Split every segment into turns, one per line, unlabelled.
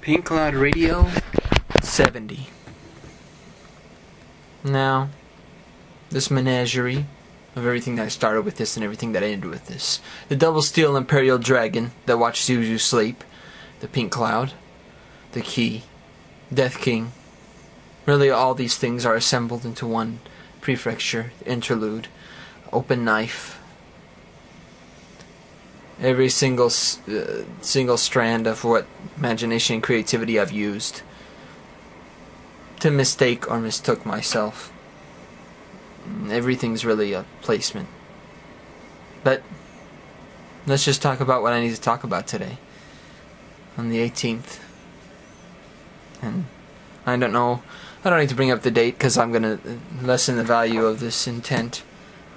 Pink Cloud Radio 70. Now, this menagerie of everything that started with this and everything that ended with this. The double steel imperial dragon that watches you sleep. The pink cloud. The key. Death King. Really all these things are assembled into one prefecture, interlude. Open knife. Every single strand of what imagination and creativity I've used to mistake or mistook myself. Everything's really a placement. But let's just talk about what I need to talk about today. On the 18th. And I don't need to bring up the date because I'm going to lessen the value of this intent.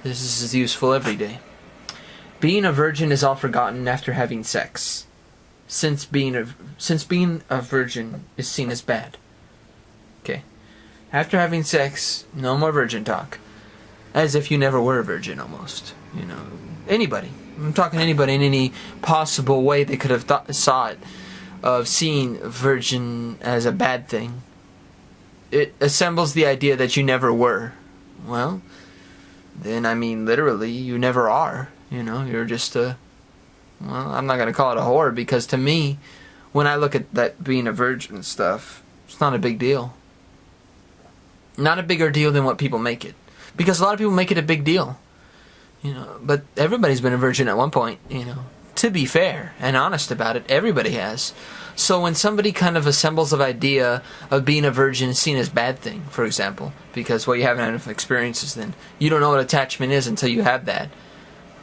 This is useful every day. Being a virgin is all forgotten after having sex, since being a virgin is seen as bad. Okay. After having sex, no more virgin talk. As if you never were a virgin, almost. You know, anybody. I'm talking anybody in any possible way they could have saw it, of seeing virgin as a bad thing. It assembles the idea that you never were. Well, then I mean literally, you never are. You know, you're just I'm not going to call it a whore, because to me, when I look at that being a virgin and stuff, it's not a big deal. Not a bigger deal than what people make it. Because a lot of people make it a big deal. You know, but everybody's been a virgin at one point, you know. To be fair and honest about it, everybody has. So when somebody kind of assembles an idea of being a virgin is seen as a bad thing, for example, because, well, you haven't had enough experiences then. You don't know what attachment is until you have that.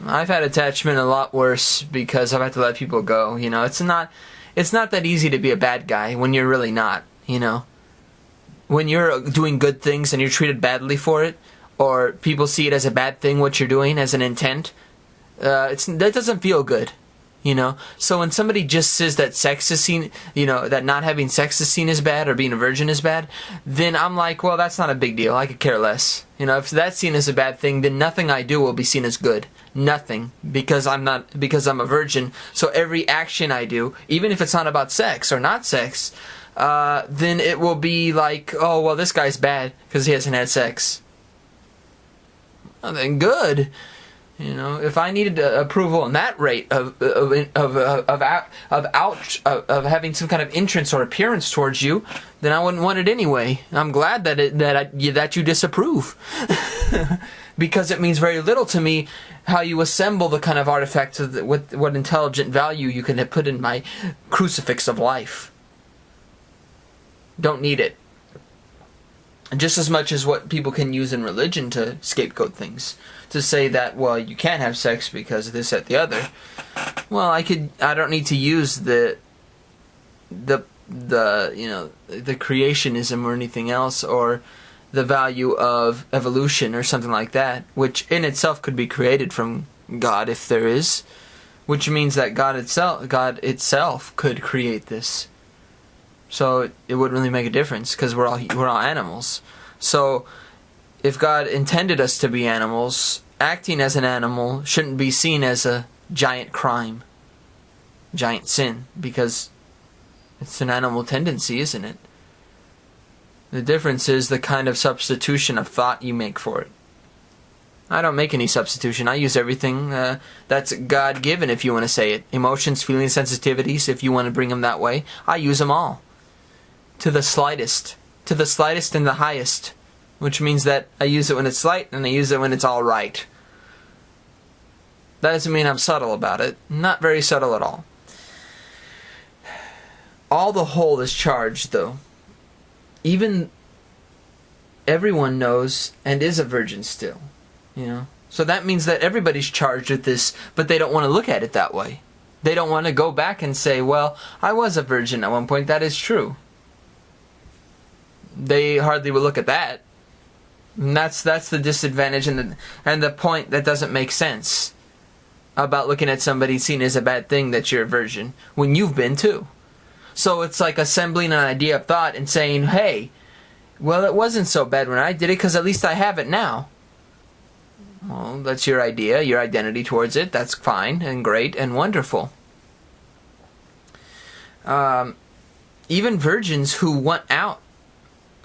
I've had attachment a lot worse because I've had to let people go. You know, it's not that easy to be a bad guy when you're really not. You know, when you're doing good things and you're treated badly for it, or people see it as a bad thing what you're doing as an intent, that doesn't feel good. You know, so when somebody just says that sex is seen, you know, that not having sex is seen as bad or being a virgin is bad, then I'm like, well, that's not a big deal. I could care less. You know, if that's seen as a bad thing, then nothing I do will be seen as good. Nothing, because I'm a virgin. So every action I do, even if it's not about sex or not sex, then it will be like, oh, well, this guy's bad because he hasn't had sex. Well, then good. You know, if I needed approval in that rate of having some kind of entrance or appearance towards you, then I wouldn't want it anyway. I'm glad that you disapprove, because it means very little to me how you assemble the kind of artifacts of what intelligent value you can put in my crucifix of life. Don't need it. Just as much as what people can use in religion to scapegoat things. To say that, well, you can't have sex because of this, that, the other. Well, I don't need to use the creationism or anything else, or the value of evolution or something like that, which in itself could be created from God if there is, which means that God itself could create this. So it wouldn't really make a difference, because we're all animals. So if God intended us to be animals, acting as an animal shouldn't be seen as a giant crime, giant sin, because it's an animal tendency, isn't it? The difference is the kind of substitution of thought you make for it. I don't make any substitution. I use everything that's God-given, if you want to say it. Emotions, feelings, sensitivities, if you want to bring them that way. I use them all. To the slightest and the highest. Which means that I use it when it's slight, and I use it when it's all right. That doesn't mean I'm subtle about it. Not very subtle at all. All the whole is charged, though. Even everyone knows and is a virgin still. You know? So that means that everybody's charged with this, but they don't want to look at it that way. They don't want to go back and say, well, I was a virgin at one point. That is true. They hardly will look at that. And that's the disadvantage and the point that doesn't make sense about looking at somebody seen as a bad thing that you're a virgin when you've been too. So it's like assembling an idea of thought and saying, hey, well, it wasn't so bad when I did it because at least I have it now. Well, that's your idea, your identity towards it. That's fine and great and wonderful. even virgins who want out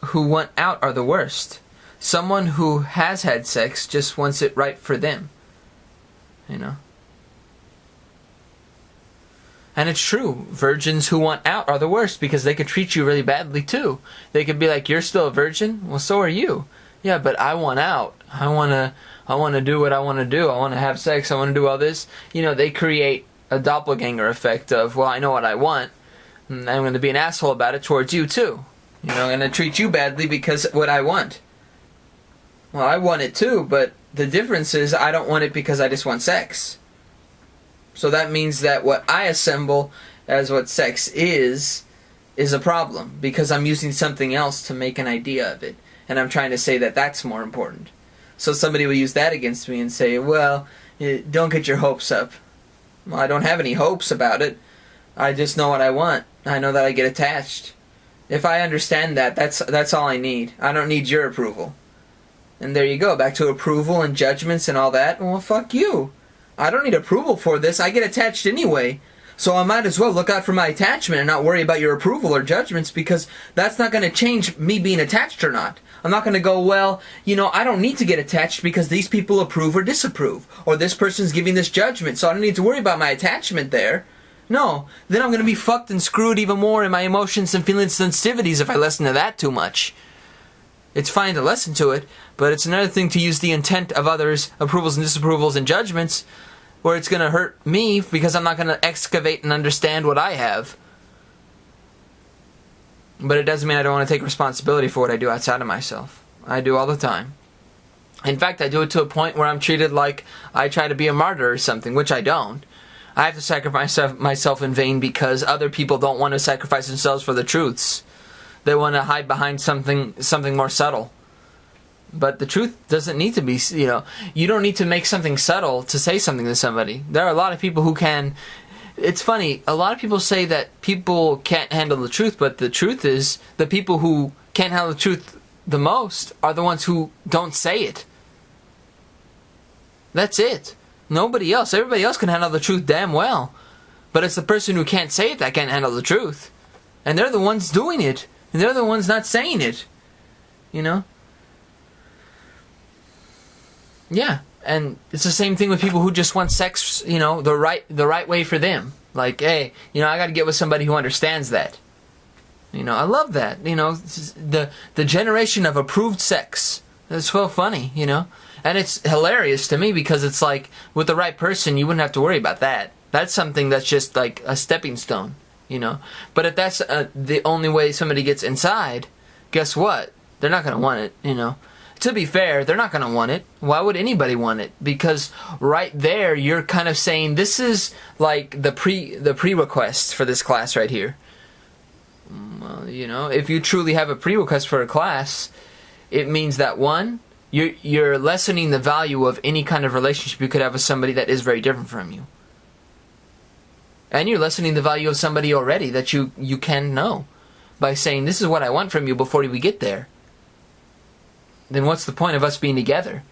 are the worst. Someone who has had sex just wants it right for them. You know? And it's true. Virgins who want out are the worst because they could treat you really badly too. They could be like, you're still a virgin? Well, so are you. Yeah, but I want out. I want to do what I want to do. I want to have sex. I want to do all this. You know, they create a doppelganger effect of, well, I know what I want, and I'm going to be an asshole about it towards you too. You know, I'm going to treat you badly because what I want. Well, I want it too, but the difference is I don't want it because I just want sex. So that means that what I assemble as what sex is a problem because I'm using something else to make an idea of it. And I'm trying to say that that's more important. So somebody will use that against me and say, well, don't get your hopes up. Well, I don't have any hopes about it. I just know what I want. I know that I get attached. If I understand that, that's all I need. I don't need your approval. And there you go, back to approval and judgments and all that. Well, fuck you. I don't need approval for this. I get attached anyway. So I might as well look out for my attachment and not worry about your approval or judgments because that's not going to change me being attached or not. I'm not going to go, well, you know, I don't need to get attached because these people approve or disapprove. Or this person's giving this judgment, so I don't need to worry about my attachment there. No, then I'm going to be fucked and screwed even more in my emotions and feelings sensitivities if I listen to that too much. It's fine to listen to it, but it's another thing to use the intent of others' approvals and disapprovals and judgments where it's going to hurt me because I'm not going to excavate and understand what I have. But it doesn't mean I don't want to take responsibility for what I do outside of myself. I do all the time. In fact, I do it to a point where I'm treated like I try to be a martyr or something, which I don't. I have to sacrifice myself in vain because other people don't want to sacrifice themselves for the truths. They want to hide behind something more subtle. But the truth doesn't need to be, you know, you don't need to make something subtle to say something to somebody. There are a lot of people who can. It's funny, a lot of people say that people can't handle the truth, but the truth is the people who can't handle the truth the most are the ones who don't say it. That's it. Nobody else. Everybody else can handle the truth damn well. But it's the person who can't say it that can't handle the truth. And they're the ones doing it. And they're the ones not saying it. You know? Yeah. And it's the same thing with people who just want sex, you know, the right way for them. Like, hey, you know, I got to get with somebody who understands that. You know, I love that. You know, the generation of approved sex. It's so funny, you know. And it's hilarious to me because it's like, with the right person, you wouldn't have to worry about that. That's something that's just like a stepping stone, you know. But if that's the only way somebody gets inside, guess what? They're not going to want it, you know. To be fair, they're not going to want it. Why would anybody want it? Because right there, you're kind of saying, this is like the pre-request for this class right here. Well, you know, if you truly have a pre-request for a class, it means that, one, you're lessening the value of any kind of relationship you could have with somebody that is very different from you. And you're lessening the value of somebody already that you can know by saying, this is what I want from you before we get there. Then what's the point of us being together?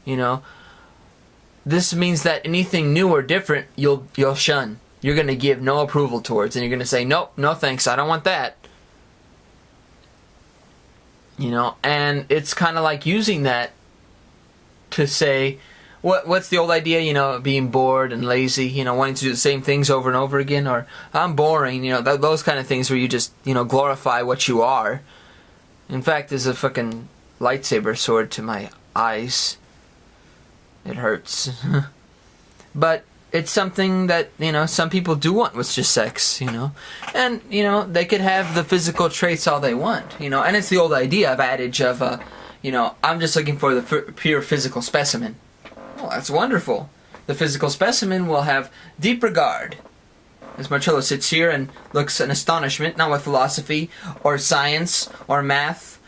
You know, this means that anything new or different, you'll shun. You're going to give no approval towards, and you're going to say, nope, no thanks, I don't want that. You know, and it's kind of like using that to say, what's the old idea, you know, being bored and lazy, you know, wanting to do the same things over and over again, or I'm boring, you know, those kind of things where you just, you know, glorify what you are. In fact, there's a fucking lightsaber sword to my eyes. It hurts. But it's something that, you know, some people do want with just sex, you know. And, you know, they could have the physical traits all they want, you know. And it's the old idea of adage of, you know, I'm just looking for the pure physical specimen. Well, that's wonderful. The physical specimen will have deep regard. As Marcello sits here and looks in astonishment, not with philosophy, or science, or math,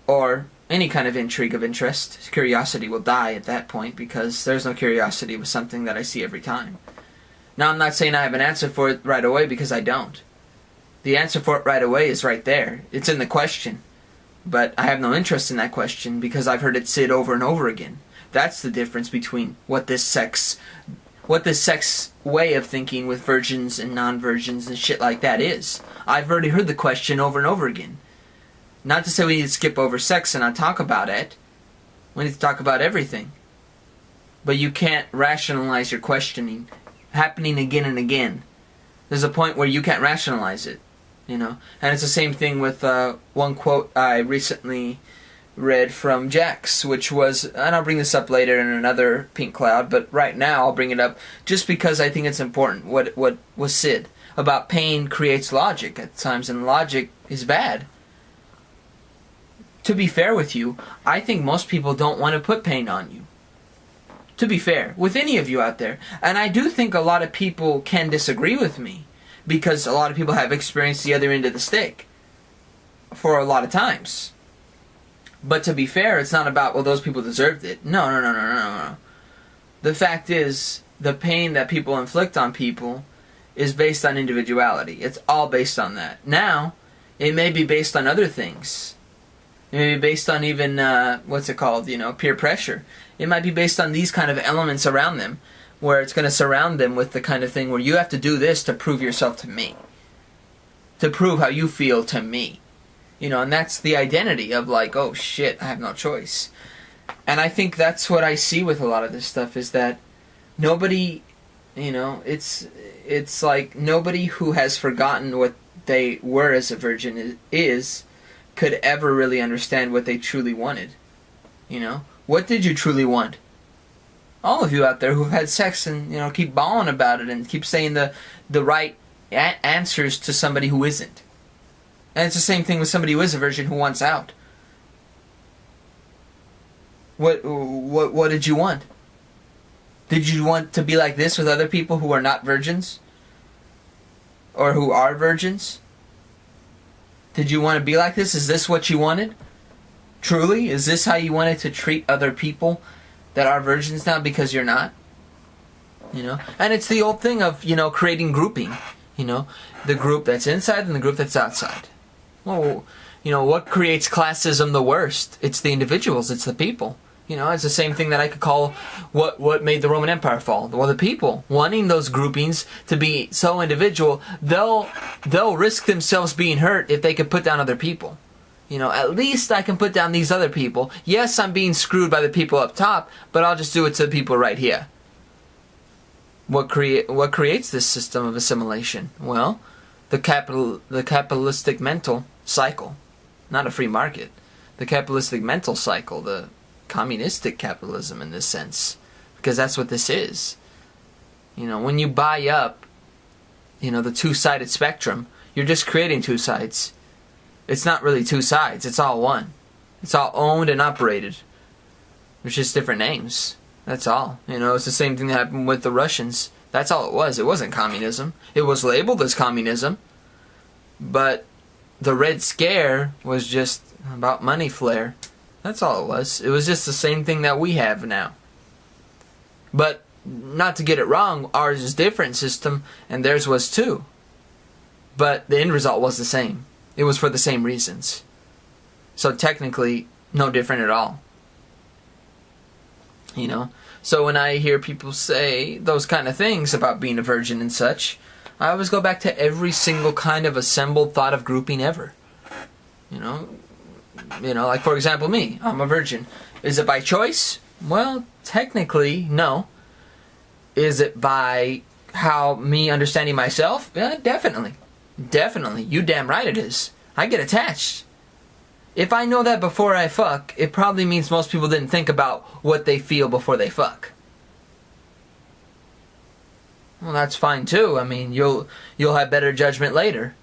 or any kind of intrigue of interest. Curiosity will die at that point because there's no curiosity with something that I see every time. Now, I'm not saying I have an answer for it right away because I don't. The answer for it right away is right there. It's in the question. But I have no interest in that question because I've heard it said over and over again. That's the difference between what this sex what the sex way of thinking with virgins and non-virgins and shit like that is. I've already heard the question over and over again. Not to say we need to skip over sex and not talk about it. We need to talk about everything. But you can't rationalize your questioning happening again and again. There's a point where you can't rationalize it, you know. And it's the same thing with one quote I recently read from Jax, which was, and I'll bring this up later in another Pink Cloud, but right now I'll bring it up just because I think it's important. What was Sid about pain creates logic at times, and logic is bad. To be fair with you, I think most people don't want to put pain on you. To be fair, with any of you out there. And I do think a lot of people can disagree with me, because a lot of people have experienced the other end of the stick for a lot of times. But to be fair, it's not about, well, those people deserved it. No. The fact is, the pain that people inflict on people is based on individuality. It's all based on that. Now, it may be based on other things. It may be based on even, peer pressure. It might be based on these kind of elements around them, where it's going to surround them with the kind of thing where you have to do this to prove yourself to me. To prove how you feel to me. You know, and that's the identity of like, oh shit, I have no choice. And I think that's what I see with a lot of this stuff, is that nobody, you know, it's like nobody who has forgotten what they were as a virgin could ever really understand what they truly wanted. You know? What did you truly want? All of you out there who've had sex and, you know, keep bawling about it and keep saying the right answers to somebody who isn't. And it's the same thing with somebody who is a virgin who wants out. What did you want? Did you want to be like this with other people who are not virgins? Or who are virgins? Did you want to be like this? Is this what you wanted? Truly? Is this how you wanted to treat other people that are virgins now because you're not? You know? And it's the old thing of, you know, creating grouping. You know? The group that's inside and the group that's outside. Well, you know, what creates classism the worst? It's the individuals. It's the people. You know, it's the same thing that I could call what made the Roman Empire fall. Well, the people wanting those groupings to be so individual, they'll risk themselves being hurt if they could put down other people. You know, at least I can put down these other people. Yes, I'm being screwed by the people up top, but I'll just do it to the people right here. What creates this system of assimilation? Well, the capitalistic mental cycle, not a free market. The capitalistic mental cycle, the communistic capitalism in this sense, because that's what this is. You know, when you buy up, you know, the two-sided spectrum, you're just creating two sides. It's not really two sides, it's all one. It's all owned and operated. There's just different names. That's all. You know, it's the same thing that happened with the Russians. That's all it was. It wasn't communism. It was labeled as communism. But the Red Scare was just about money flare. That's all it was. It was just the same thing that we have now. But, not to get it wrong, ours is a different system, and theirs was too. But the end result was the same. It was for the same reasons. So technically, no different at all. You know? So when I hear people say those kind of things about being a virgin and such, I always go back to every single kind of assembled thought of grouping ever. You know, like for example me, I'm a virgin. Is it by choice? Well, technically, no. Is it by how me understanding myself? Yeah, definitely. Definitely. You damn right it is. I get attached. If I know that before I fuck, it probably means most people didn't think about what they feel before they fuck. Well, that's fine too. I mean, you'll have better judgment later.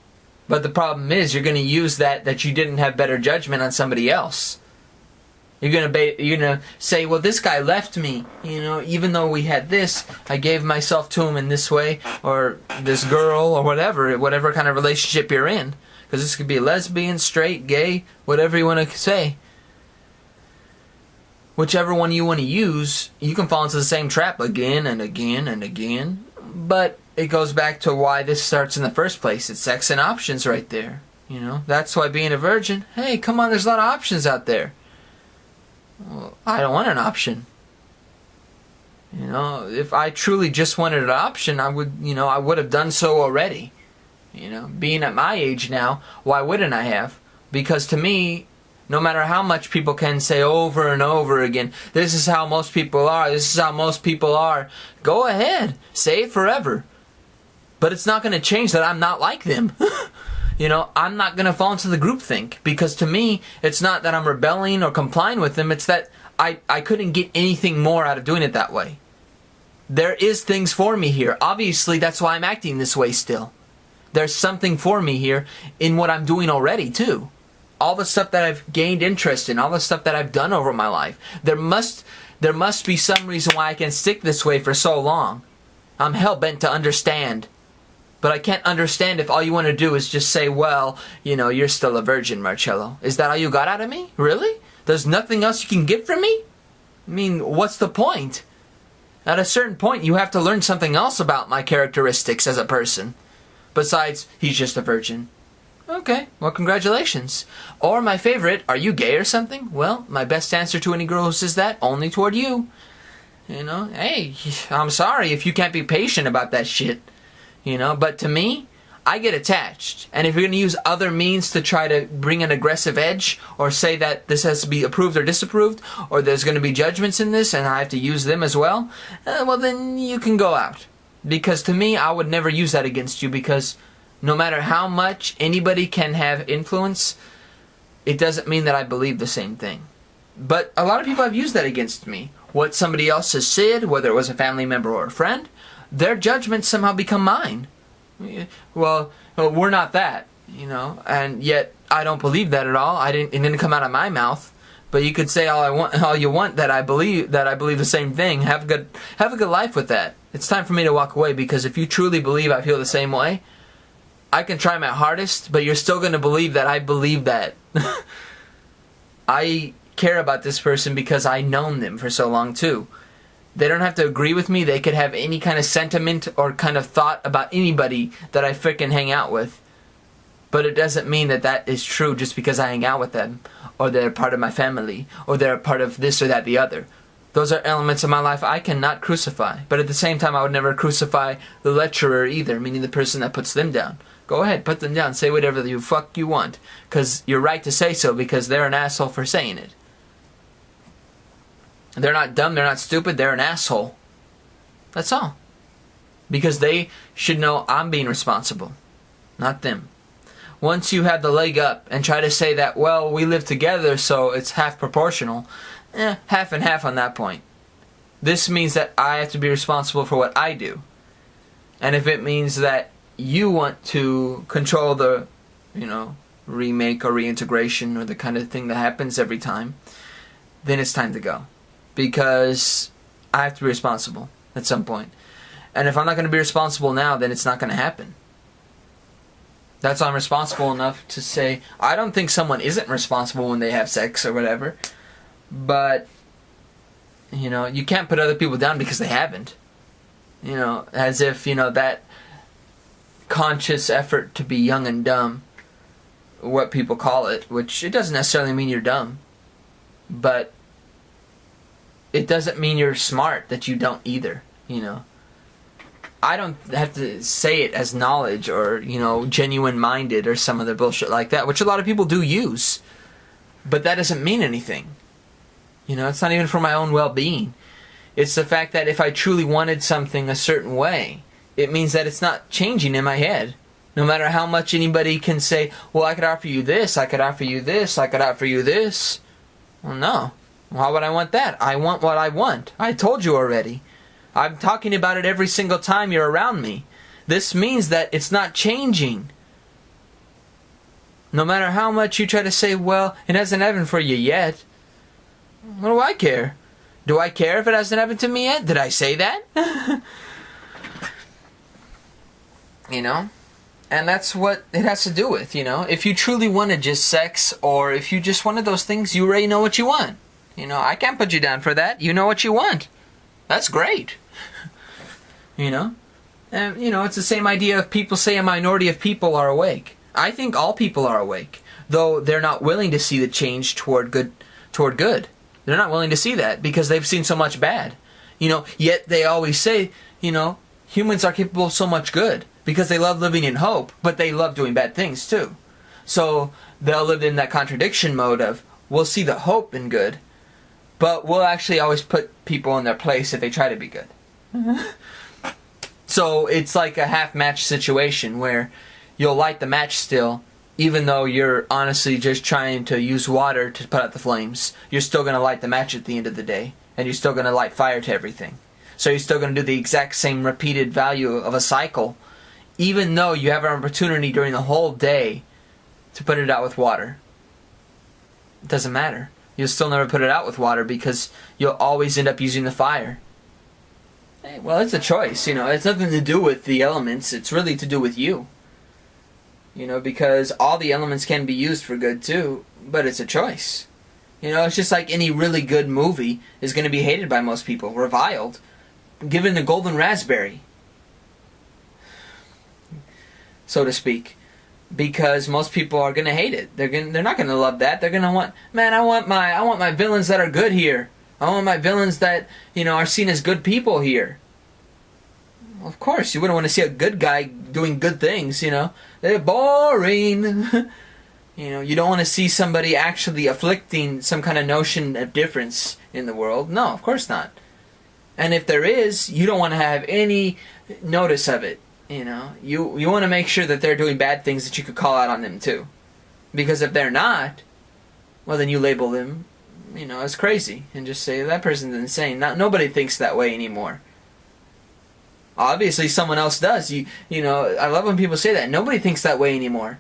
But the problem is you're going to use that you didn't have better judgment on somebody else. You're gonna say, well, this guy left me, you know, even though we had this, I gave myself to him in this way, or this girl, or whatever kind of relationship you're in. Because this could be lesbian, straight, gay, whatever you want to say. Whichever one you want to use, you can fall into the same trap again and again and again. But it goes back to why this starts in the first place. It's sex and options right there. You know, that's why being a virgin, hey, come on, there's a lot of options out there. Well, I don't want an option. You know, if I truly just wanted an option, I would have done so already. You know, being at my age now, why wouldn't I have? Because to me, no matter how much people can say over and over again, this is how most people are, this is how most people are, go ahead, say it forever. But it's not going to change that I'm not like them. You know, I'm not going to fall into the groupthink, because to me, it's not that I'm rebelling or complying with them, it's that I couldn't get anything more out of doing it that way. There is things for me here. Obviously, that's why I'm acting this way still. There's something for me here in what I'm doing already, too. All the stuff that I've gained interest in, all the stuff that I've done over my life. There must be some reason why I can stick this way for so long. I'm hell-bent to understand. But I can't understand if all you want to do is just say, well, you know, you're still a virgin, Marcello. Is that all you got out of me? Really? There's nothing else you can get from me? I mean, what's the point? At a certain point, you have to learn something else about my characteristics as a person. Besides, he's just a virgin. Okay, well, congratulations. Or my favorite, are you gay or something? Well, my best answer to any girl who says that, only toward you. You know, hey, I'm sorry if you can't be patient about that shit. You know, but to me, I get attached. And if you're going to use other means to try to bring an aggressive edge, or say that this has to be approved or disapproved, or there's going to be judgments in this and I have to use them as well, well then you can go out. Because to me, I would never use that against you, because no matter how much anybody can have influence, it doesn't mean that I believe the same thing. But a lot of people have used that against me. What somebody else has said, whether it was a family member or a friend, their judgments somehow become mine. Well, we're not that, you know, and yet I don't believe that at all. It didn't come out of my mouth. But you could say all you want that I believe the same thing. Have a good life with that. It's time for me to walk away, because if you truly believe I feel the same way, I can try my hardest, but you're still going to believe that I believe that. I care about this person because I've known them for so long too. They don't have to agree with me. They could have any kind of sentiment or kind of thought about anybody that I frickin' hang out with. But it doesn't mean that that is true just because I hang out with them, or they're part of my family, or they're a part of this or that the other. Those are elements of my life I cannot crucify. But at the same time, I would never crucify the lecturer either, meaning the person that puts them down. Go ahead, put them down. Say whatever the fuck you want. Because you're right to say so, because they're an asshole for saying it. They're not dumb, they're not stupid, they're an asshole. That's all. Because they should know I'm being responsible, not them. Once you have the leg up and try to say that, well, we live together, so it's half proportional, half and half on that point. This means that I have to be responsible for what I do. And if it means that you want to control the, remake or reintegration or the kind of thing that happens every time, then it's time to go. Because I have to be responsible at some point. And if I'm not going to be responsible now, then it's not going to happen. That's why I'm responsible enough to say, I don't think someone isn't responsible when they have sex or whatever. But, you can't put other people down because they haven't. As if, that conscious effort to be young and dumb, what people call it, which it doesn't necessarily mean you're dumb. But it doesn't mean you're smart that you don't either, I don't have to say it as knowledge or, genuine-minded or some other bullshit like that, which a lot of people do use. But that doesn't mean anything. It's not even for my own well-being. It's the fact that if I truly wanted something a certain way, it means that it's not changing in my head. No matter how much anybody can say, well, I could offer you this, I could offer you this, I could offer you this. Well, no. Why would I want that? I want what I want. I told you already. I'm talking about it every single time you're around me. This means that it's not changing. No matter how much you try to say, well, it hasn't happened for you yet. What do I care? Do I care if it hasn't happened to me yet? Did I say that? And that's what it has to do with, If you truly wanted just sex, or if you just wanted those things, you already know what you want. I can't put you down for that. You know what you want. That's great. And, it's the same idea of people say a minority of people are awake. I think all people are awake, though they're not willing to see the change toward good. They're not willing to see that because they've seen so much bad. Yet they always say, humans are capable of so much good because they love living in hope, but they love doing bad things too. So they'll live in that contradiction mode of, we'll see the hope in good, but we'll actually always put people in their place if they try to be good. So it's like a half-match situation where you'll light the match still, even though you're honestly just trying to use water to put out the flames. You're still going to light the match at the end of the day, and you're still going to light fire to everything. So you're still going to do the exact same repeated value of a cycle, even though you have an opportunity during the whole day to put it out with water. It doesn't matter. You'll still never put it out with water because you'll always end up using the fire. Hey, well, it's a choice, It's nothing to do with the elements. It's really to do with you. Because all the elements can be used for good too, but it's a choice. It's just like any really good movie is going to be hated by most people, reviled, given the golden raspberry, so to speak. Because most people are going to hate it. They're not going to love that. They're going to want, man, I want my villains that are good here. I want my villains that, are seen as good people here. Well, of course, you wouldn't want to see a good guy doing good things, They're boring. You don't want to see somebody actually afflicting some kind of notion of difference in the world. No, of course not. And if there is, you don't want to have any notice of it. You want to make sure that they're doing bad things that you could call out on them too. Because if they're not, well, then you label them, as crazy and just say that person's insane. Nobody thinks that way anymore. Obviously, someone else does. I love when people say that. Nobody thinks that way anymore,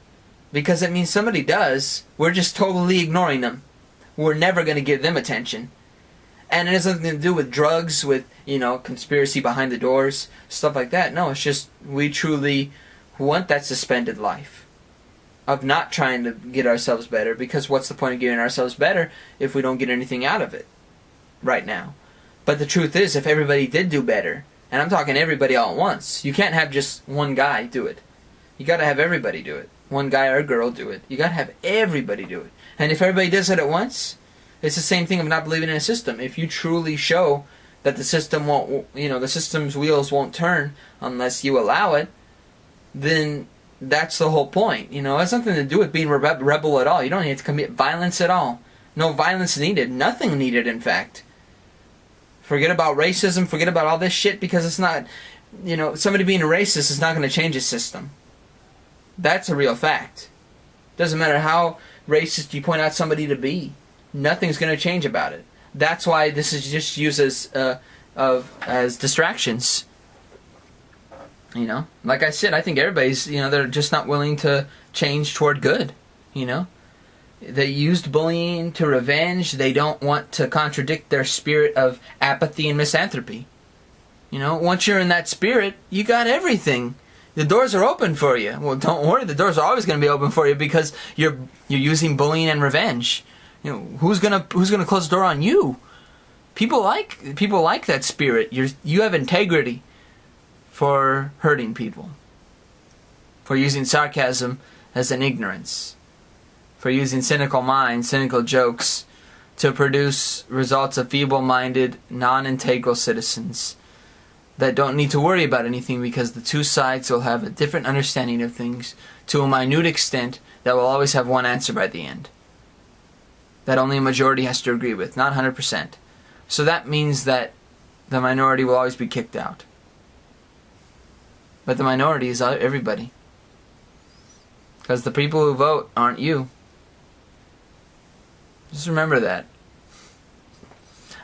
because it means somebody does. We're just totally ignoring them. We're never going to give them attention. And it has nothing to do with drugs, with, conspiracy behind the doors, stuff like that. No, it's just we truly want that suspended life of not trying to get ourselves better, because what's the point of getting ourselves better if we don't get anything out of it right now? But the truth is, if everybody did do better, and I'm talking everybody all at once, you can't have just one guy do it. You got to have everybody do it. One guy or girl do it. You got to have everybody do it. And if everybody does it at once, it's the same thing of not believing in a system. If you truly show that the system won't, the system's wheels won't turn unless you allow it, then that's the whole point. It has nothing to do with being a rebel at all. You don't need to commit violence at all. No violence needed. Nothing needed, in fact. Forget about racism. Forget about all this shit, because it's not, somebody being a racist is not going to change a system. That's a real fact. Doesn't matter how racist you point out somebody to be. Nothing's going to change about it. That's why this is just used as distractions. Like I said, I think everybody's, they're just not willing to change toward good. They used bullying to revenge. They don't want to contradict their spirit of apathy and misanthropy. Once you're in that spirit, you got everything. The doors are open for you. Well, don't worry, the doors are always going to be open for you, because you're using bullying and revenge. Who's gonna close the door on you? People like that spirit. You have integrity for hurting people, for using sarcasm as an ignorance, for using cynical minds, cynical jokes to produce results of feeble-minded, non-integral citizens that don't need to worry about anything, because the two sides will have a different understanding of things to a minute extent that will always have one answer by the end, that only a majority has to agree with, not 100%. So that means that the minority will always be kicked out. But the minority is everybody. Because the people who vote aren't you. Just remember that.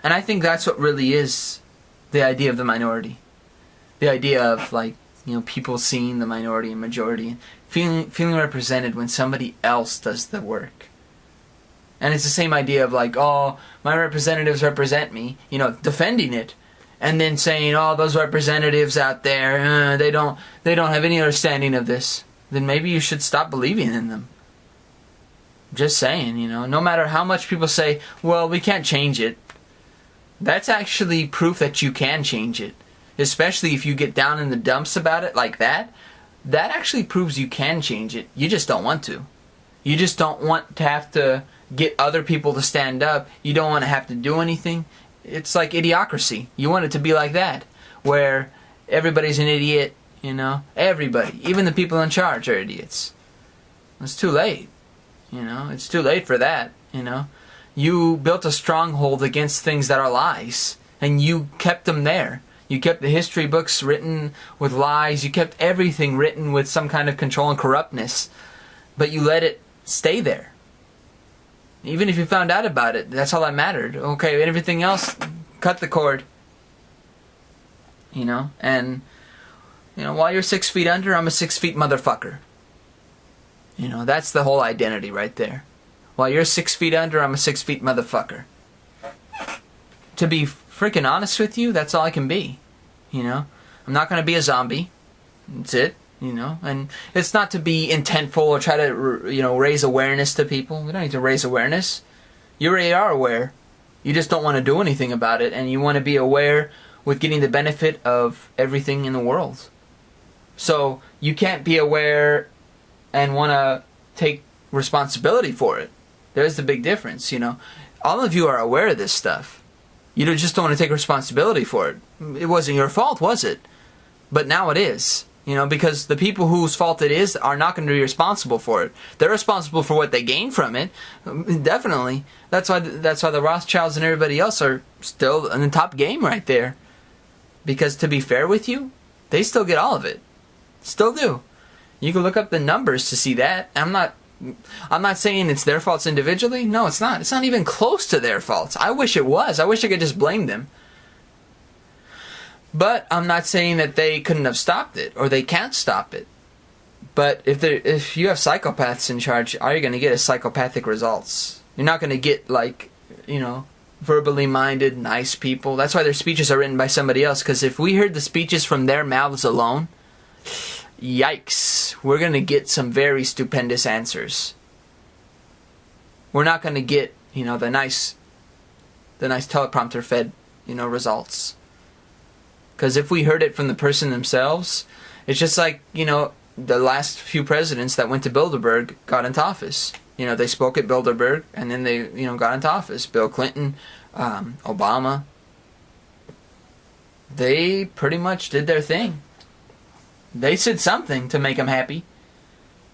And I think that's what really is the idea of the minority. The idea of, people seeing the minority and majority and feeling represented when somebody else does the work. And it's the same idea of my representatives represent me, defending it, and then saying, those representatives out there, they don't have any understanding of this. Then maybe you should stop believing in them. Just saying, no matter how much people say, well, we can't change it, that's actually proof that you can change it. Especially if you get down in the dumps about it like that. That actually proves you can change it. You just don't want to. You just don't want to have to get other people to stand up. You don't want to have to do anything. it's like idiocracy. You want it to be like that, where everybody's an idiot, you know? Everybody. Even the people in charge are idiots. It's too late, you know? It's too late for that, you know? You built a stronghold against things that are lies, and you kept them there. You kept the history books written with lies. You kept everything written with some kind of control and corruptness. But you let it stay there. Even if you found out about it, that's all that mattered. Okay, everything else, cut the cord. You know? And, you know, while you're 6 feet under, I'm a 6 feet motherfucker. You know, that's the whole identity right there. While you're 6 feet under, I'm a 6 feet motherfucker. To be freaking honest with you, that's all I can be. You know? I'm not going to be a zombie. That's it. You know? And it's not to be intentful or try to, you know, raise awareness to people. We don't need to raise awareness. You already are aware. You just don't want to do anything about it, and you want to be aware with getting the benefit of everything in the world. So, you can't be aware and want to take responsibility for it. There's the big difference, you know. All of you are aware of this stuff. You just don't want to take responsibility for it. It wasn't your fault, was it? But now it is. You know, because the people whose fault it is are not going to be responsible for it. They're responsible for what they gain from it. Definitely. That's why the Rothschilds and everybody else are still in the top game right there. Because to be fair with you, they still get all of it. Still do. You can look up the numbers to see that. I'm not saying it's their faults individually. No, it's not. It's not even close to their faults. I wish it was. I wish I could just blame them. But I'm not saying that they couldn't have stopped it, or they can't stop it. But if you have psychopaths in charge, all you're going to get is psychopathic results. You're not going to get, like, you know, verbally minded, nice people. That's why their speeches are written by somebody else, because if we heard the speeches from their mouths alone, yikes, we're going to get some very stupendous answers. We're not going to get, you know, the nice teleprompter fed, you know, results. Because if we heard it from the person themselves, it's just like, you know, the last few presidents that went to Bilderberg got into office. You know, they spoke at Bilderberg, and then they, you know, got into office. Bill Clinton, Obama. They pretty much did their thing. They said something to make them happy.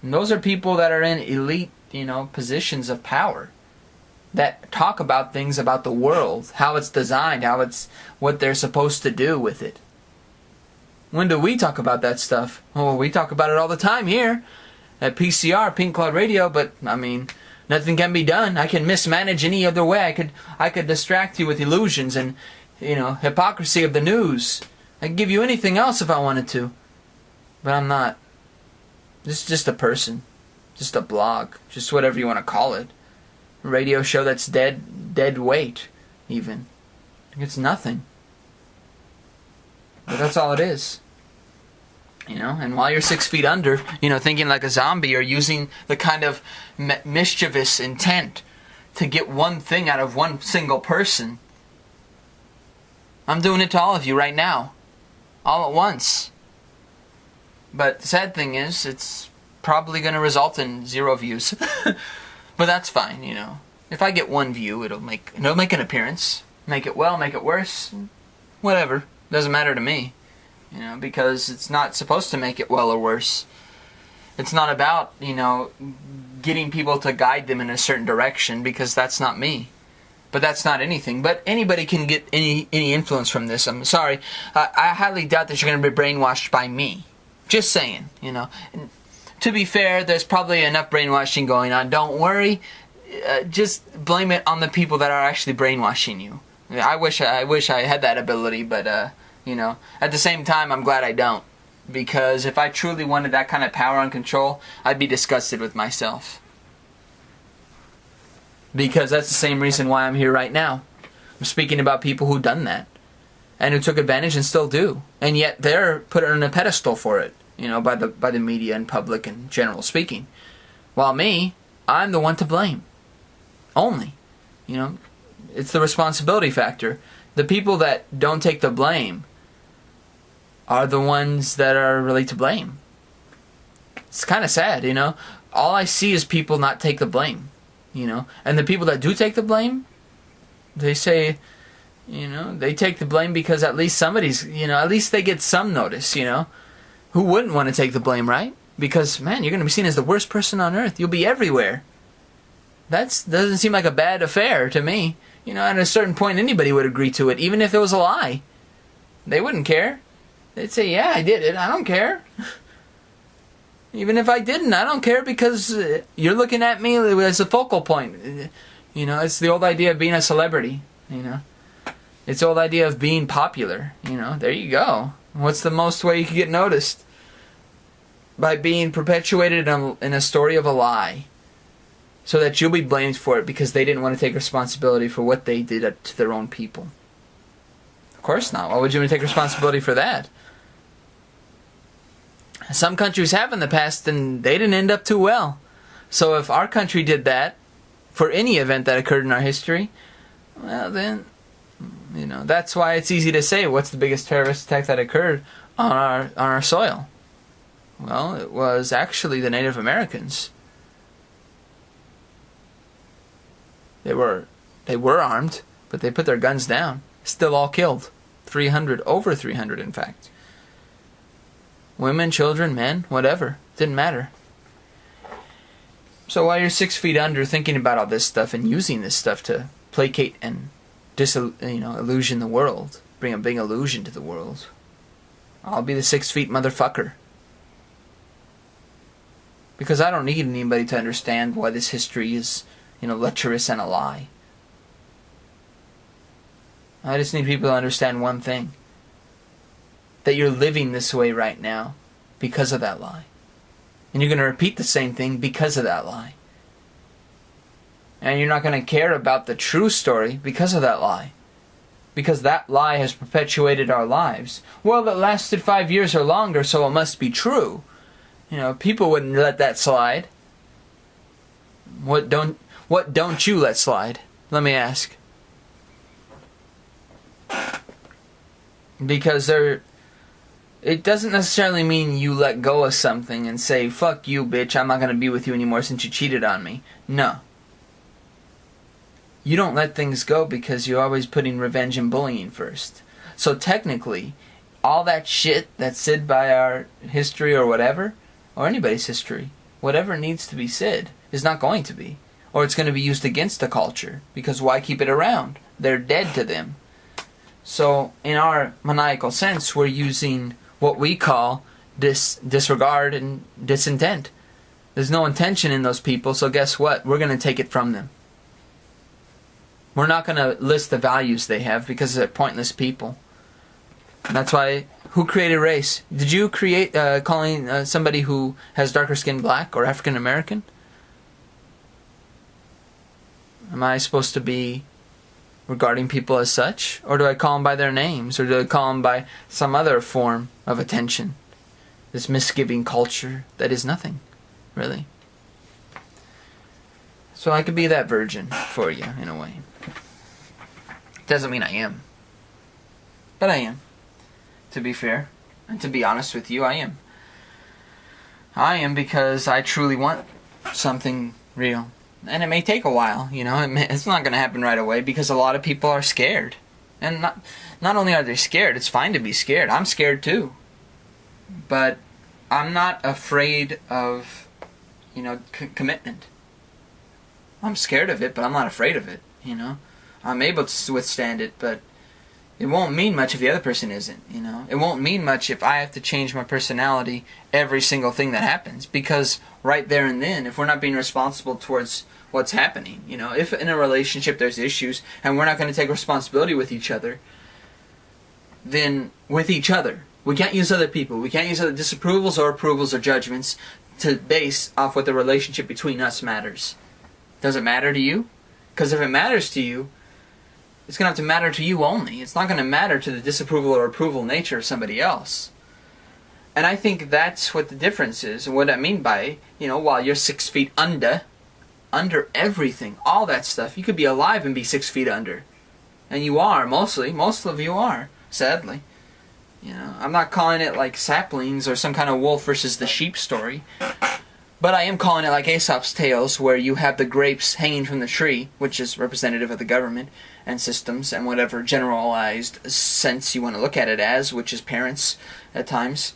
And those are people that are in elite, you know, positions of power. That talk about things about the world, how it's designed, how it's what they're supposed to do with it. When do we talk about that stuff? Oh, we talk about it all the time here at PCR, Pink Cloud Radio, but I mean, nothing can be done. I can mismanage any other way. I could distract you with illusions and, you know, hypocrisy of the news. I could give you anything else if I wanted to. But I'm not. This is just a person. Just a blog. Just whatever you want to call it. Radio show that's dead weight, even. It's nothing. But that's all it is. You know, and while you're 6 feet under, you know, thinking like a zombie or using the kind of mischievous intent to get one thing out of one single person, I'm doing it to all of you right now. All at once. But the sad thing is, it's probably going to result in 0 views. But that's fine, you know. If I get 1 view, it'll make an appearance. Make it well, make it worse. Whatever. Doesn't matter to me. You know, because it's not supposed to make it well or worse. It's not about, you know, getting people to guide them in a certain direction, because that's not me. But that's not anything. But anybody can get any influence from this. I'm sorry. I highly doubt that you're going to be brainwashed by me. Just saying, you know. And to be fair, there's probably enough brainwashing going on. Don't worry. Just blame it on the people that are actually brainwashing you. I wish I had that ability, but, you know, at the same time, I'm glad I don't. Because if I truly wanted that kind of power and control, I'd be disgusted with myself. Because that's the same reason why I'm here right now. I'm speaking about people who done that. And who took advantage and still do. And yet they're put on a pedestal for it. You know, by the media and public and general speaking. While me, I'm the one to blame. Only. You know, it's the responsibility factor. The people that don't take the blame are the ones that are really to blame. It's kind of sad, you know. All I see is people not take the blame, you know. And the people that do take the blame, they say, You know, they take the blame because at least somebody's, at least they get some notice, Who wouldn't want to take the blame, right? Because, man, you're going to be seen as the worst person on earth. You'll be everywhere. That doesn't seem like a bad affair to me. At a certain point, anybody would agree to it, even if it was a lie. They wouldn't care. They'd say, yeah, I did it. I don't care. Even if I didn't, I don't care because you're looking at me as a focal point. It's the old idea of being a celebrity, It's the old idea of being popular, There you go. What's the most way you can get noticed? By being perpetuated in a story of a lie. So that you'll be blamed for it because they didn't want to take responsibility for what they did to their own people. Of course not. Why would you want to take responsibility for that? Some countries have in the past and they didn't end up too well. So if our country did that for any event that occurred in our history, well then, that's why it's easy to say what's the biggest terrorist attack that occurred on our soil. Well, it was actually the Native Americans. They were armed, but they put their guns down. Still all killed. 300, over 300 in fact. Women, children, men, whatever. Didn't matter. So while you're 6 feet under thinking about all this stuff and using this stuff to placate and illusion the world, bring a big illusion to the world, I'll be the 6 feet motherfucker. Because I don't need anybody to understand why this history is lecherous and a lie. I just need people to understand one thing. That you're living this way right now because of that lie. And you're going to repeat the same thing because of that lie. And you're not going to care about the true story because of that lie. Because that lie has perpetuated our lives. Well, it lasted 5 years or longer, so it must be true. People wouldn't let that slide. What don't you let slide? Let me ask. Because it doesn't necessarily mean you let go of something and say, fuck you, bitch, I'm not going to be with you anymore since you cheated on me. No. You don't let things go because you're always putting revenge and bullying first. So technically, all that shit that's said by our history or whatever, or anybody's history, whatever needs to be said, is not going to be. Or it's going to be used against the culture. Because why keep it around? They're dead to them. So, in our maniacal sense, we're using what we call disregard and disintent. There's no intention in those people, so guess what? We're going to take it from them. We're not going to list the values they have because they're pointless people. And that's why, who created race? Did you create calling somebody who has darker skin black or African American? Am I supposed to be regarding people as such? Or do I call them by their names? Or do I call them by some other form of attention? This misgiving culture that is nothing, really. So I could be that virgin for you, in a way. Doesn't mean I am. But I am. To be fair. And to be honest with you, I am. I am because I truly want something real. And it may take a while, it's not going to happen right away because a lot of people are scared. And not only are they scared, it's fine to be scared. I'm scared too. But I'm not afraid of, commitment. I'm scared of it, but I'm not afraid of it, I'm able to withstand it, but it won't mean much if the other person isn't, It won't mean much if I have to change my personality every single thing that happens. Because right there and then, if we're not being responsible towards what's happening, if in a relationship there's issues and we're not going to take responsibility with each other, then with each other. We can't use other people. We can't use other disapprovals or approvals or judgments to base off what the relationship between us matters. Does it matter to you? Because if it matters to you, it's going to have to matter to you only. It's not going to matter to the disapproval or approval nature of somebody else. And I think that's what the difference is. And what I mean by, while you're 6 feet under everything, all that stuff, you could be alive and be 6 feet under. And you are, mostly. Most of you are, sadly. I'm not calling it like saplings or some kind of wolf versus the sheep story. But I am calling it like Aesop's tales, where you have the grapes hanging from the tree, which is representative of the government and systems and whatever generalized sense you want to look at it as, which is parents at times,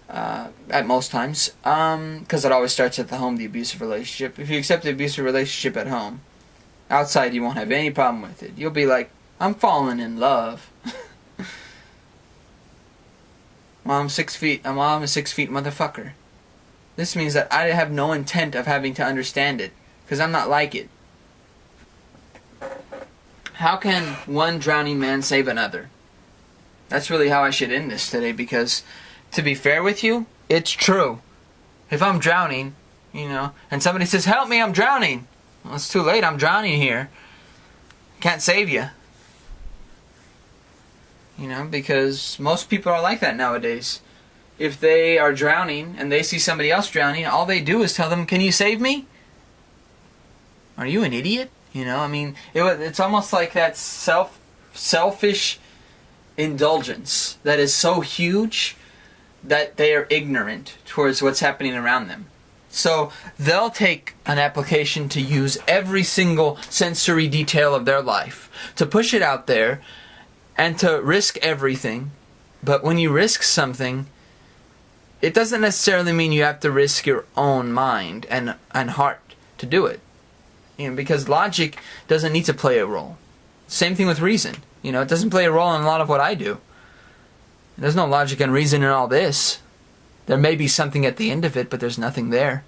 at most times, because it always starts at the home, the abusive relationship. If you accept the abusive relationship at home, outside you won't have any problem with it. You'll be like, I'm falling in love. Mom, 6 feet. I'm a 6 feet motherfucker. This means that I have no intent of having to understand it, because I'm not like it. How can one drowning man save another? That's really how I should end this today, because, to be fair with you, it's true. If I'm drowning, and somebody says, help me, I'm drowning. Well, it's too late, I'm drowning here. Can't save you. Because most people are like that nowadays. If they are drowning and they see somebody else drowning, all they do is tell them, can you save me? Are you an idiot? It's almost like that selfish indulgence that is so huge that they are ignorant towards what's happening around them. So they'll take an application to use every single sensory detail of their life, to push it out there, and to risk everything. But when you risk something, it doesn't necessarily mean you have to risk your own mind and heart to do it. Because logic doesn't need to play a role. Same thing with reason. It doesn't play a role in a lot of what I do. There's no logic and reason in all this. There may be something at the end of it, but there's nothing there.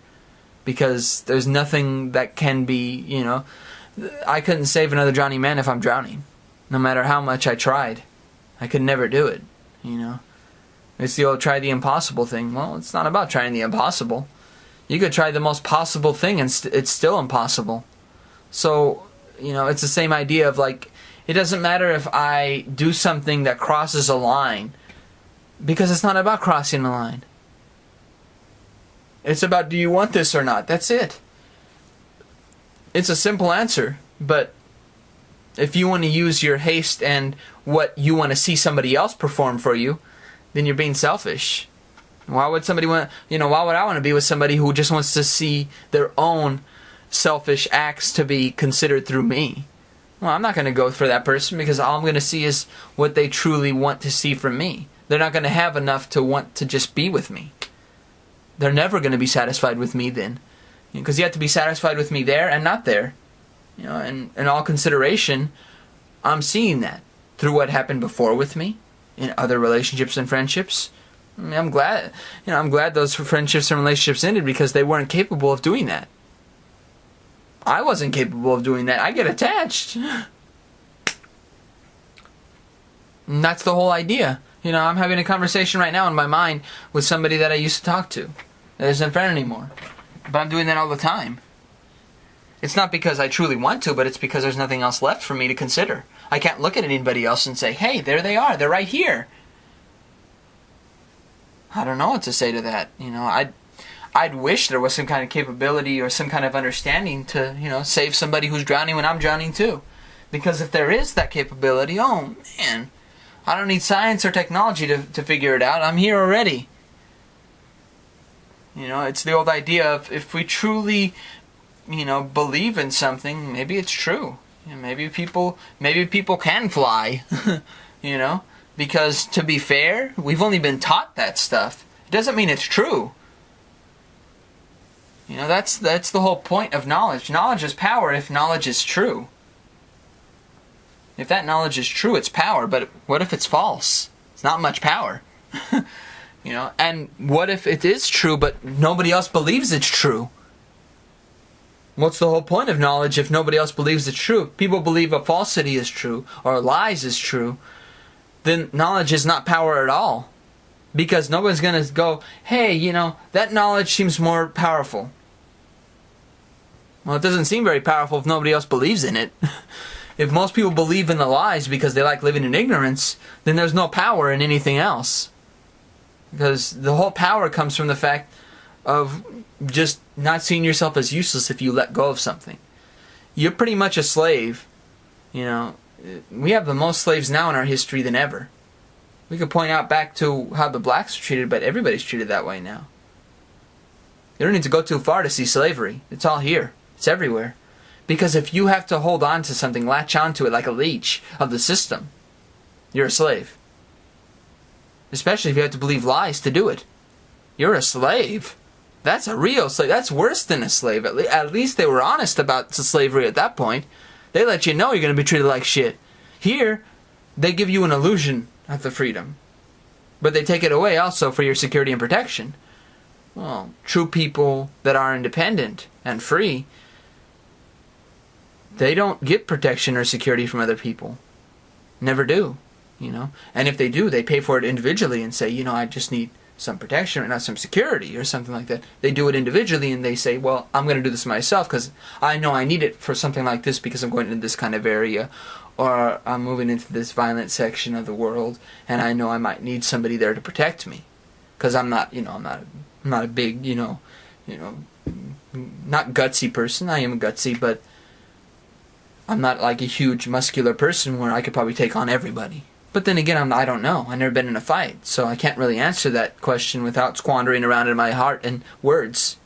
Because there's nothing that can be, I couldn't save another drowning man if I'm drowning. No matter how much I tried. I could never do it, It's the old try the impossible thing. Well, it's not about trying the impossible. You could try the most possible thing and it's still impossible. So, it's the same idea of like, it doesn't matter if I do something that crosses a line, because it's not about crossing a line. It's about, do you want this or not? That's it. It's a simple answer, but if you want to use your haste and what you want to see somebody else perform for you, then you're being selfish. Why would somebody want, why would I want to be with somebody who just wants to see their own selfish acts to be considered through me? Well, I'm not going to go for that person, because all I'm going to see is what they truly want to see from me. They're not going to have enough to want to just be with me. They're never going to be satisfied with me then. Because you have to be satisfied with me there and not there. And in all consideration, I'm seeing that through what happened before with me, in other relationships and friendships. I'm glad those friendships and relationships ended, because they weren't capable of doing that. I wasn't capable of doing that. I get attached. And that's the whole idea. I'm having a conversation right now in my mind with somebody that I used to talk to, that isn't a friend anymore. But I'm doing that all the time. It's not because I truly want to, but it's because there's nothing else left for me to consider. I can't look at anybody else and say, hey, there they are. They're right here. I don't know what to say to that. I'd wish there was some kind of capability or some kind of understanding to, save somebody who's drowning when I'm drowning too. Because if there is that capability, oh man, I don't need science or technology to figure it out. I'm here already. It's the old idea of, if we truly, believe in something, maybe it's true. Maybe people can fly. Because to be fair, we've only been taught that stuff. It doesn't mean it's true. That's the whole point of knowledge. Knowledge is power if knowledge is true. If that knowledge is true, it's power. But what if it's false? It's not much power. And what if it is true, but nobody else believes it's true? What's the whole point of knowledge if nobody else believes it's true? If people believe a falsity is true, or lies is true, then knowledge is not power at all. Because nobody's going to go, hey, that knowledge seems more powerful. Well, it doesn't seem very powerful if nobody else believes in it. If most people believe in the lies because they like living in ignorance, then there's no power in anything else. Because the whole power comes from the fact of just not seeing yourself as useless if you let go of something. You're pretty much a slave. We have the most slaves now in our history than ever. We could point out back to how the blacks are treated, but everybody's treated that way now. You don't need to go too far to see slavery. It's all here. It's everywhere. Because if you have to hold on to something, latch onto it like a leech of the system, you're a slave. Especially if you have to believe lies to do it. You're a slave. That's a real slave. That's worse than a slave. At least they were honest about slavery at that point. They let you know you're going to be treated like shit. Here, they give you an illusion of the freedom. But they take it away also for your security and protection. Well, true people that are independent and free, they don't get protection or security from other people. Never do, you know. And if they do, they pay for it individually and say, you know, I just need some protection or not some security or something like that. They do it individually and they say, well, I'm going to do this myself because I know I need it for something like this because I'm going into this kind of area, or I'm moving into this violent section of the world and I know I might need somebody there to protect me because I'm not, you know, I'm not a big, not gutsy person. I am gutsy, but I'm not like a huge muscular person where I could probably take on everybody. But then again, I don't know. I've never been in a fight, so I can't really answer that question without squandering around in my heart and words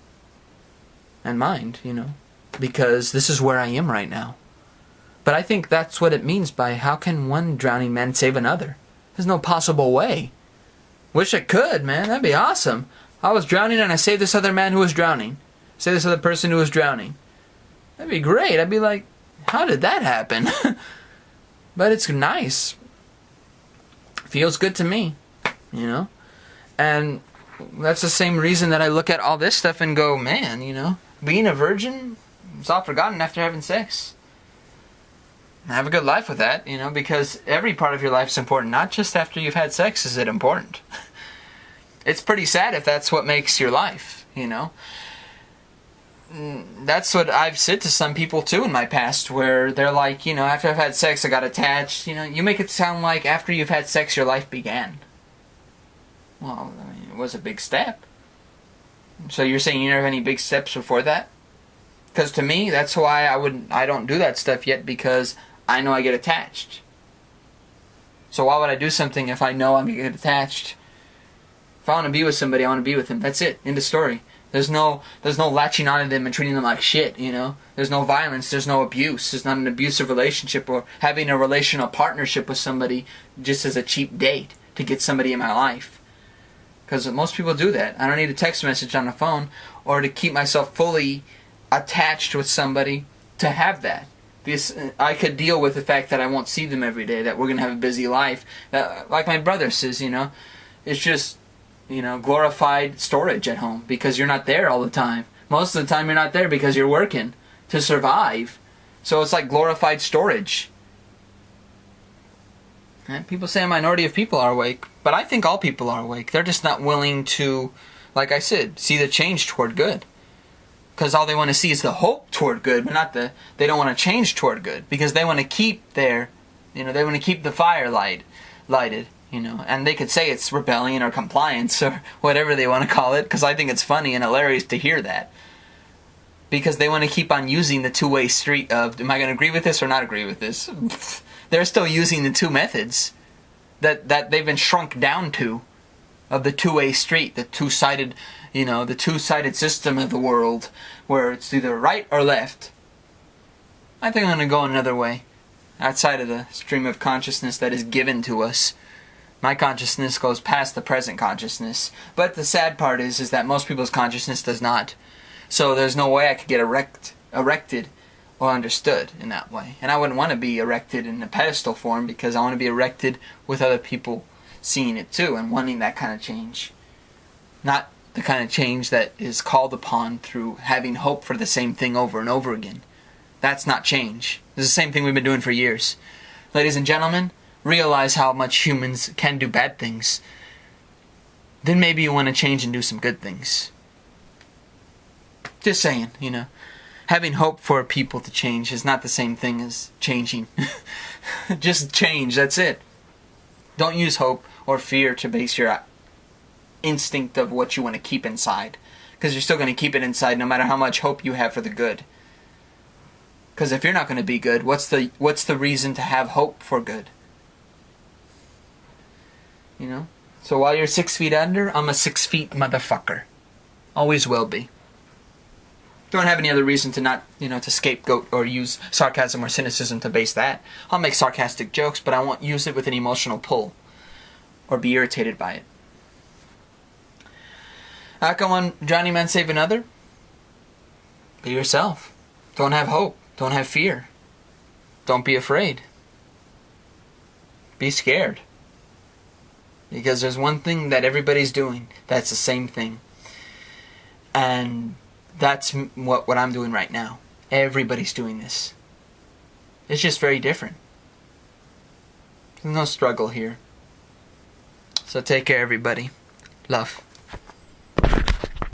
and mind, you know, because this is where I am right now. But I think that's what it means by how can one drowning man save another? There's no possible way. Wish I could, man. That'd be awesome. I was drowning and I saved this other man who was drowning. Saved this other person who was drowning. That'd be great. I'd be like, how did that happen? But it's nice. Feels good to me, you know? And that's the same reason that I look at all this stuff and go, man, you know, being a virgin, it's all forgotten after having sex. Have a good life with that, you know, because every part of your life is important. Not just after you've had sex is it important. It's pretty sad if that's what makes your life, you know. That's what I've said to some people too in my past, where they're like, you know, after I've had sex I got attached. You know, you make it sound like after you've had sex your life began. Well, I mean, it was a big step. So you're saying you never have any big steps before that? Because to me, that's why I don't do that stuff yet, because I know I get attached. So why would I do something if I know I'm going to get attached? If I want to be with somebody, I want to be with them. That's it. End of story. There's no latching onto them and treating them like shit, you know? There's no violence, there's no abuse. There's not an abusive relationship or having a relational partnership with somebody just as a cheap date to get somebody in my life. Because most people do that. I don't need a text message on the phone or to keep myself fully attached with somebody to have that. I could deal with the fact that I won't see them every day, that we're going to have a busy life. Like my brother says, you know, it's just, you know, glorified storage at home because you're not there all the time. Most of the time you're not there because you're working to survive. So it's like glorified storage. And people say a minority of people are awake, but I think all people are awake. They're just not willing to, like I said, see the change toward good. Because all they want to see is the hope toward good, but not they don't want to change toward good. Because they want to keep they want to keep the fire lighted, you know. And they could say it's rebellion or compliance or whatever they want to call it, because I think it's funny and hilarious to hear that. Because they want to keep on using the two-way street of, am I going to agree with this or not agree with this? They're still using the two methods that they've been shrunk down to, of the two-way street, the two-sided, you know, the two-sided system of the world, where it's either right or left. I think I'm going to go another way, outside of the stream of consciousness that is given to us. My consciousness goes past the present consciousness, but the sad part is that most people's consciousness does not. So there's no way I could get erected or understood in that way. And I wouldn't want to be erected in a pedestal form, because I want to be erected with other people seeing it too and wanting that kind of change. Not the kind of change that is called upon through having hope for the same thing over and over again. That's not change. It's the same thing we've been doing for years. Ladies and gentlemen, realize how much humans can do bad things. Then maybe you want to change and do some good things. Just saying, you know. Having hope for people to change is not the same thing as changing. Just change, that's it. Don't use hope or fear to base your instinct of what you want to keep inside. Because you're still going to keep it inside no matter how much hope you have for the good. Because if you're not going to be good, what's the reason to have hope for good? You know? So while you're 6 feet under, I'm a 6 feet motherfucker. Always will be. Don't have any other reason to not, to scapegoat or use sarcasm or cynicism to base that. I'll make sarcastic jokes, but I won't use it with an emotional pull or be irritated by it. How come one Johnny man save another? Be yourself. Don't have hope. Don't have fear. Don't be afraid. Be scared. Because there's one thing that everybody's doing that's the same thing. And that's what I'm doing right now. Everybody's doing this. It's just very different. There's no struggle here. So take care, everybody. Love.